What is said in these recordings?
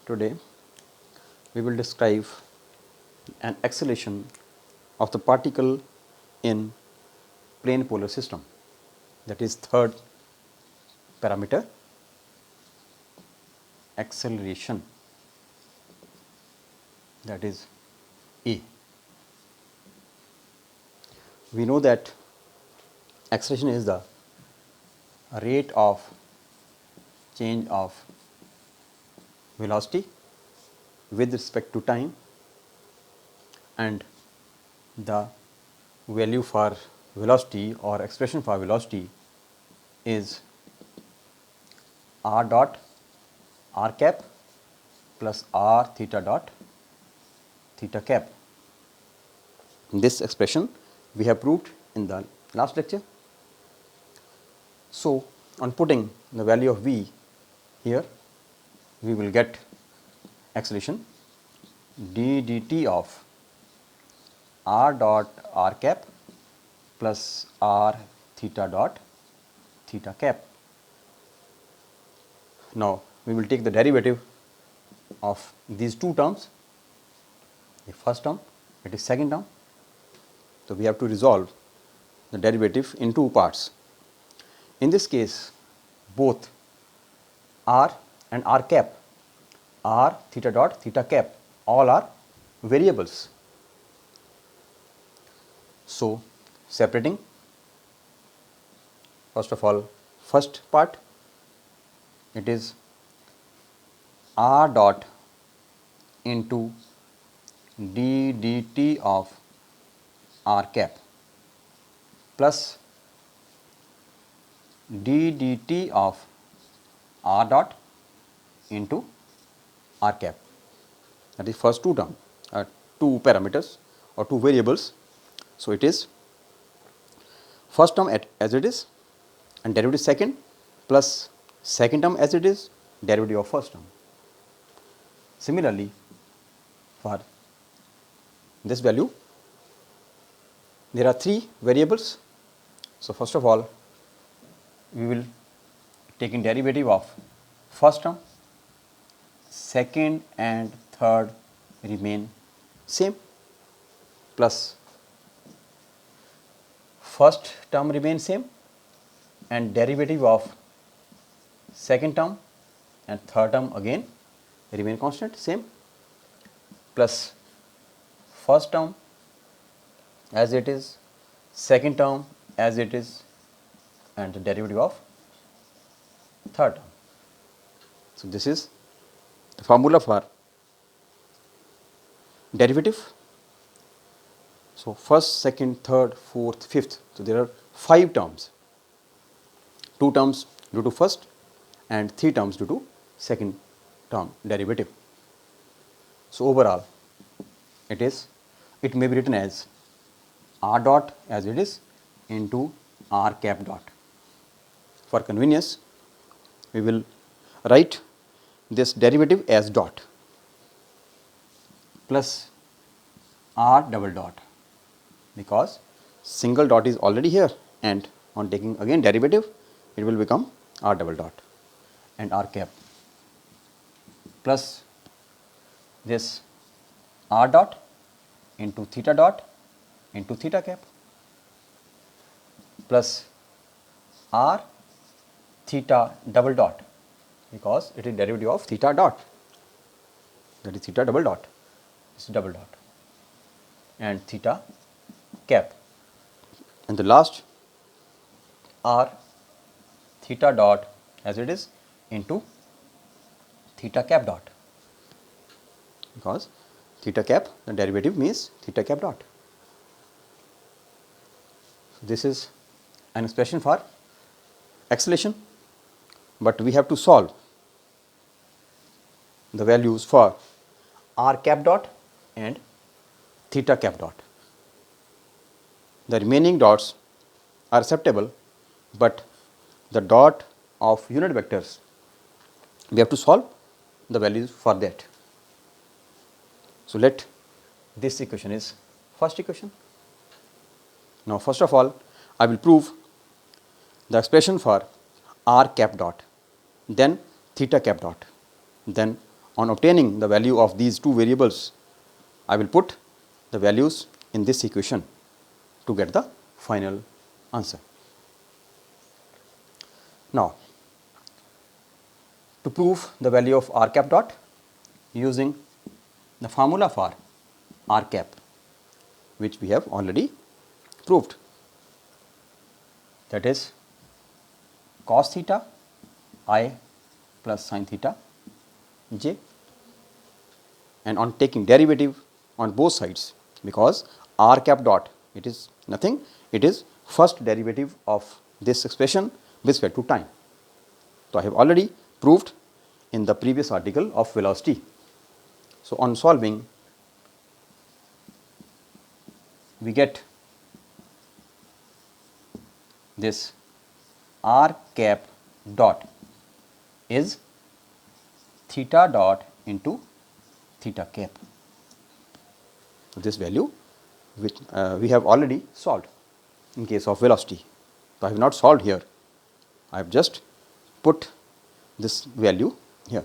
Today we will describe an acceleration of the particle in plane polar system, that is third parameter, acceleration, that is A. We know that acceleration is the rate of change of velocity with respect to time, and the value for velocity or expression for velocity is r dot r cap plus r theta dot theta cap. This expression we have proved in the last lecture. So, on putting the value of v here, we will get acceleration d dt of r dot r cap plus r theta dot theta cap. Now, we will take the derivative of these two terms, the first term, it is second term. So, we have to resolve the derivative in two parts. In this case, both r and r cap, r theta dot theta cap, all are variables. So, separating, first of all, first part, it is r dot into d dt of r cap plus d dt of r dot into r cap, that is first two term, two parameters or two variables. So, it is first term as it is and derivative second plus second term as it is, derivative of first term. Similarly, for this value, there are three variables. So, first of all, we will take in derivative of first term, second and third remain same, plus first term remain same and derivative of second term and third term again remain constant same, plus first term as it is, second term as it is, and the derivative of third term. So, this is the formula for derivative. So, first, second, third, fourth, fifth. So, there are 5 terms, 2 terms due to first and 3 terms due to second term derivative. So, overall it may be written as r dot as it is into r cap dot. For convenience, we will write this derivative as dot plus r double dot, because single dot is already here and on taking again derivative it will become r double dot and r cap plus this r dot into theta dot into theta cap plus r theta double dot, because it is derivative of theta dot, that is theta double dot, this is double dot, and theta cap, and the last r theta dot as it is into theta cap dot, because theta cap, the derivative means theta cap dot. So, this is an expression for acceleration, but we have to solve the values for r cap dot and theta cap dot. The remaining dots are acceptable, but the dot of unit vectors, we have to solve the values for that. So, let this equation is first equation. Now, first of all, I will prove the expression for r cap dot, then theta cap dot, then on obtaining the value of these two variables, I will put the values in this equation to get the final answer. Now, to prove the value of r cap dot using the formula for r cap, which we have already proved, that is cos theta I plus sin theta j, and on taking derivative on both sides, because r cap dot, it is nothing, it is first derivative of this expression with respect to time. So, I have already proved in the previous article of velocity. So, on solving, we get this r cap dot is theta dot into theta cap. So, this value which we have already solved in case of velocity. So, I have not solved here, I have just put this value here.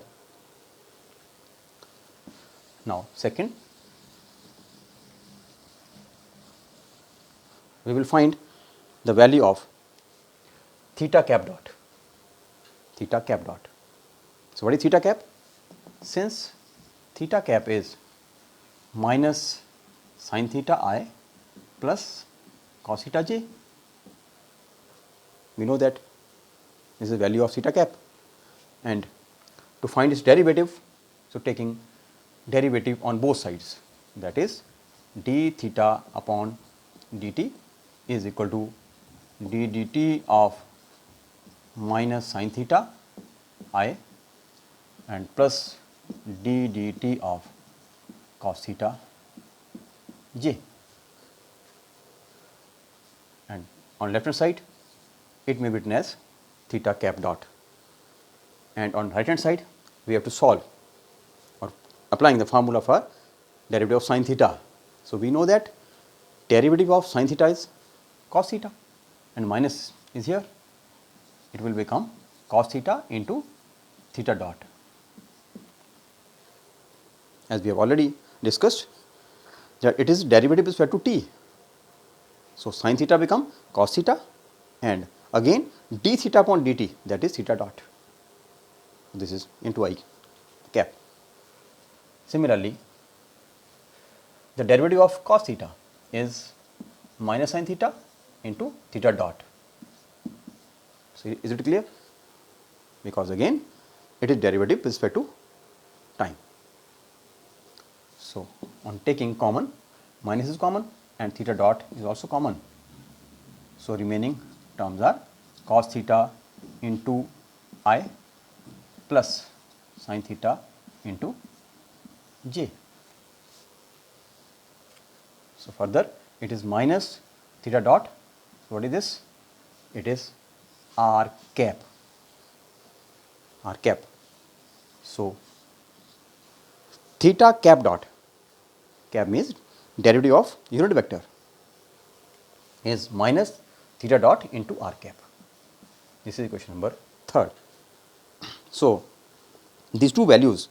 Now, second, we will find the value of theta cap dot, theta cap dot. So, what is theta cap? Since theta cap is minus sin theta I plus cos theta j, we know that this is the value of theta cap, and to find its derivative, so taking derivative on both sides, that is d theta upon dt is equal to d dt of minus sin theta I and plus d dt of cos theta j, and on left hand side it may be written as theta cap dot, and on right hand side we have to solve or applying the formula for derivative of sin theta. So, we know that derivative of sin theta is cos theta and minus is here, it will become cos theta into theta dot. As we have already discussed that it is derivative with respect to t. So, sin theta become cos theta and again d theta upon dt, that is theta dot. This is into I cap. Similarly, the derivative of cos theta is minus sin theta into theta dot. So, is it clear? Because again it is derivative with respect to time. So, on taking common, minus is common and theta dot is also common. So, remaining terms are cos theta into I plus sin theta into j. So, further it is minus theta dot. So, what is this? It is r cap, r cap. So, theta cap dot, cap means derivative of unit vector, is minus theta dot into r cap. This is equation number 3rd. So, these two values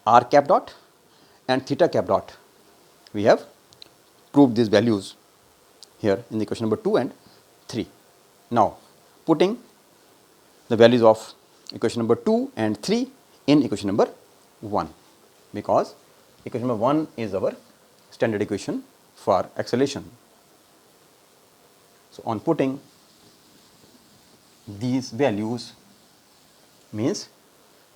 r cap dot and theta cap dot, we have proved these values here in the equation number 2 and 3. Now, putting the values of equation number 2 and 3 in equation number 1, because equation number 1 is our standard equation for acceleration. So, on putting these values means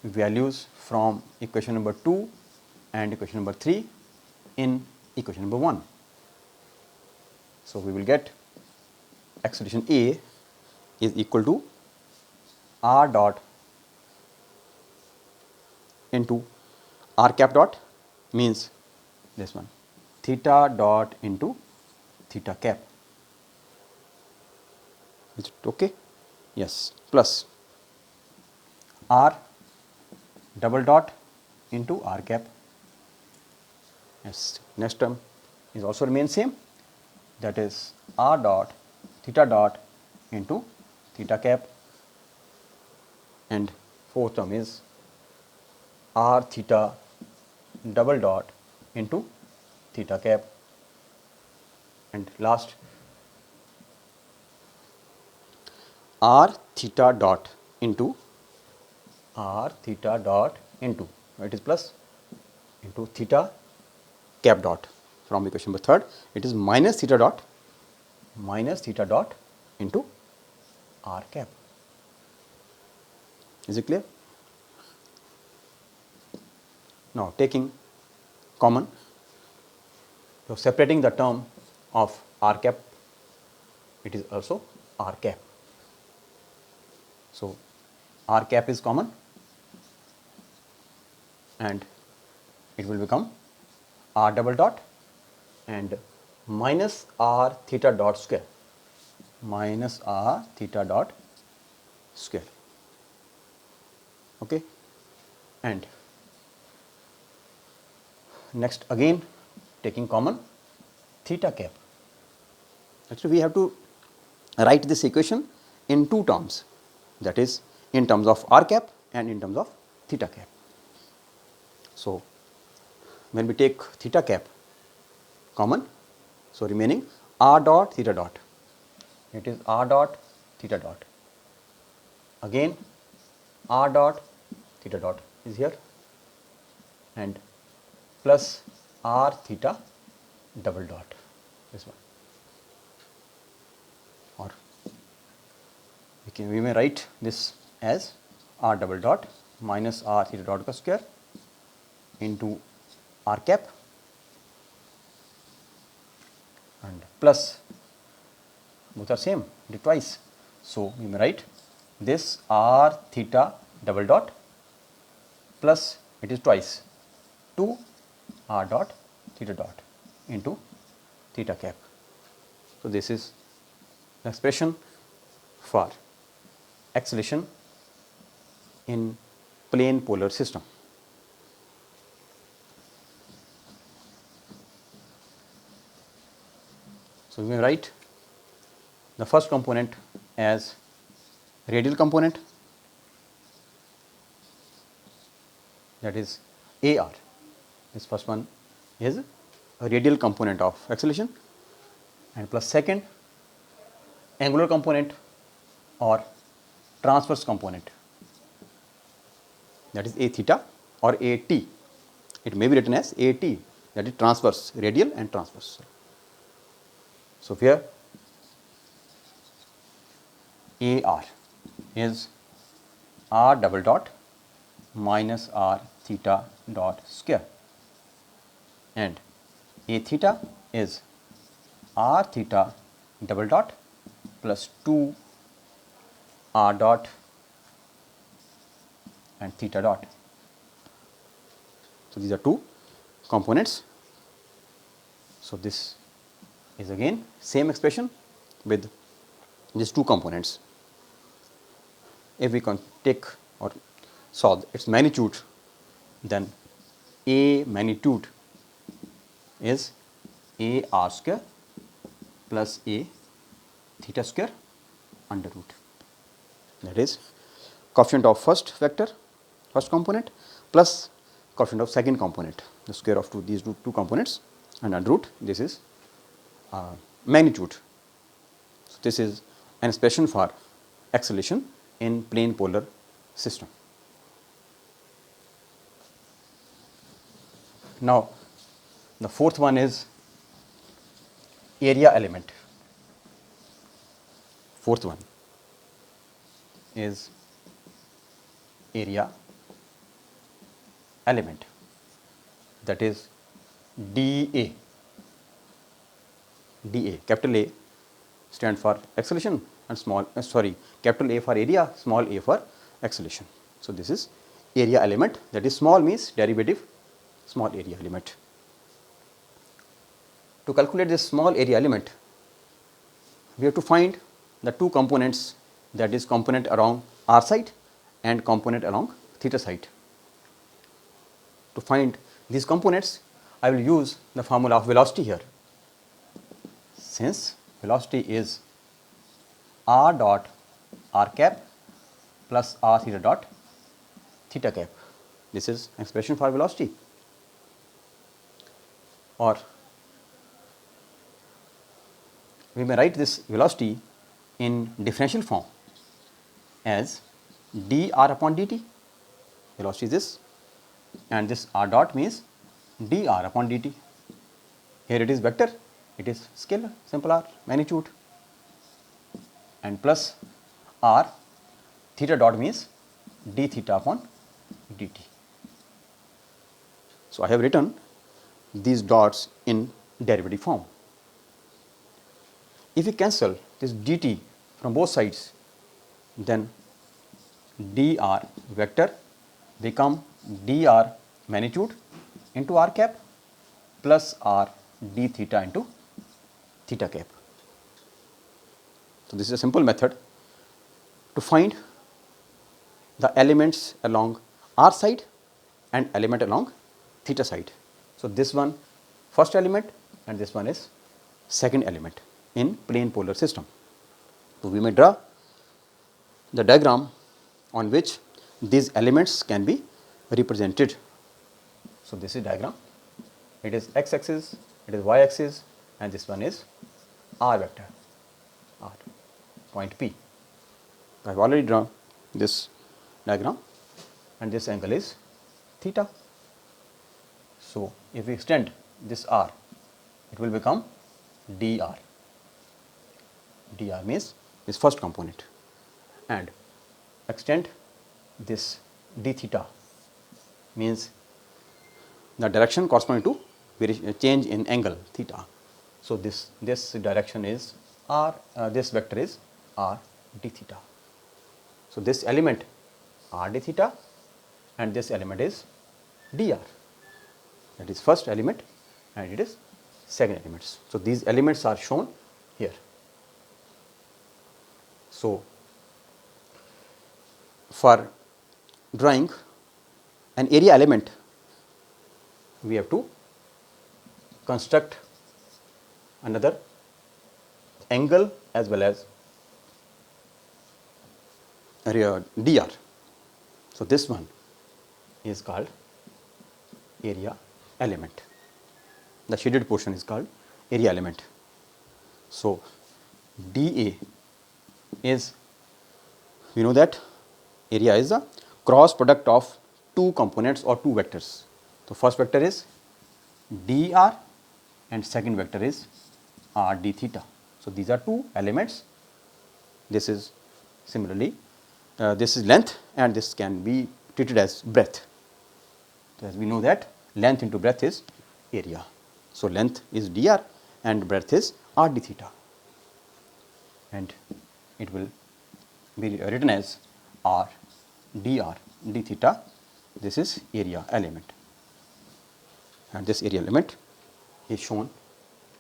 values from equation number 2 and equation number 3 in equation number 1. So, we will get acceleration A is equal to r dot into r cap dot, means this one theta dot into theta cap. Is it okay? Yes, plus r double dot into r cap. Yes, next term is also remain same, that is r dot theta dot into theta cap, and fourth term is r theta double dot into theta cap, and last r theta dot into it is plus into theta cap dot. From equation number third, it is minus theta dot into r cap. Is it clear? Now taking common, so separating the term of r cap, it is also r cap. So r cap is common and it will become r double dot and minus r theta dot square, okay. And next again taking common theta cap. Actually we have to write this equation in two terms, that is in terms of r cap and in terms of theta cap. So when we take theta cap common, so remaining r dot theta dot, it is r dot theta dot, again r dot theta dot is here, and plus r theta double dot, this one. Or we may write this as r double dot minus r theta dot का square into r cap and plus, both are same, did twice. So we may write this r theta double dot plus, it is twice, 2 r dot theta dot into theta cap. So this is the expression for acceleration in plane polar system. So we may write the first component as radial component, that is AR. This first one is a radial component of acceleration, and plus second angular component or transverse component, that is A theta or AT. It may be written as AT, that is transverse, radial and transverse. So here AR is r double dot minus r theta dot square, and A theta is r theta double dot plus 2 r dot and theta dot. So these are two components. So this is again same expression with these two components. If we can take or solve its magnitude, then A magnitude is A r square plus A theta square under root, that is coefficient of first vector, first component, plus coefficient of second component, the square of these two components, and under root, this is magnitude. So this is an expression for acceleration in plane polar system. Now the fourth one is area element. Fourth one is area element, that is dA. dA, capital A stand for acceleration and capital A for area, small a for acceleration. So this is area element, that is small means derivative small area element. To calculate this small area element, we have to find the two components, that is component along r side and component along theta side. To find these components, I will use the formula of velocity here. Since velocity is r dot r cap plus r theta dot theta cap. This is expression for velocity. Or we may write this velocity in differential form as dr upon dt. Velocity is this, and this r dot means dr upon dt. Here it is vector, it is scalar, simple r, magnitude, and plus r theta dot means d theta upon dt. So, I have written these dots in derivative form. If we cancel this dt from both sides, then dr vector become dr magnitude into r cap plus r d theta into theta cap. So, this is a simple method to find the elements along r side and element along theta side. So, this one first element and this one is second element in plane polar system. So, we may draw the diagram on which these elements can be represented. So, this is diagram, it is x axis, it is y axis, and this one is r vector, r point P. I have already drawn this diagram and this angle is theta. So, if we extend this r, it will become dr. Dr means this first component, and extend this d theta means the direction corresponding to change in angle theta. So, this direction is r, this vector is r d theta. So, this element r d theta and this element is dr, that is first element and it is second elements. So, these elements are shown here. So, for drawing an area element, we have to construct another angle as well as dr. So, this one is called area element. The shaded portion is called area element. So, dA is, we know that area is the cross product of two components or two vectors. So, first vector is dr and second vector is r d theta. So, these are two elements. This is similarly this is length and this can be treated as breadth. So, as we know that length into breadth is area. So, length is dr and breadth is r d theta, and it will be written as r dr d theta. This is area element, and this area element is shown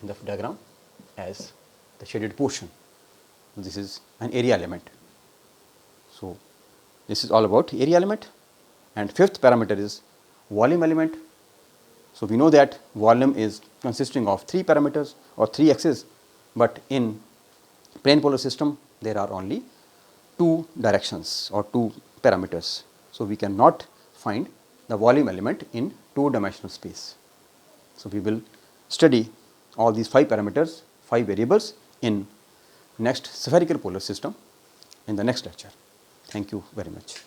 in the diagram as the shaded portion. This is an area element. So, this is all about area element, and fifth parameter is volume element. So, we know that volume is consisting of three parameters or three axes, but in plane polar system there are only two directions or two parameters. So, we cannot find the volume element in two dimensional space. So, we will study all these 5 parameters, 5 variables in next spherical polar system in the next lecture. Thank you very much.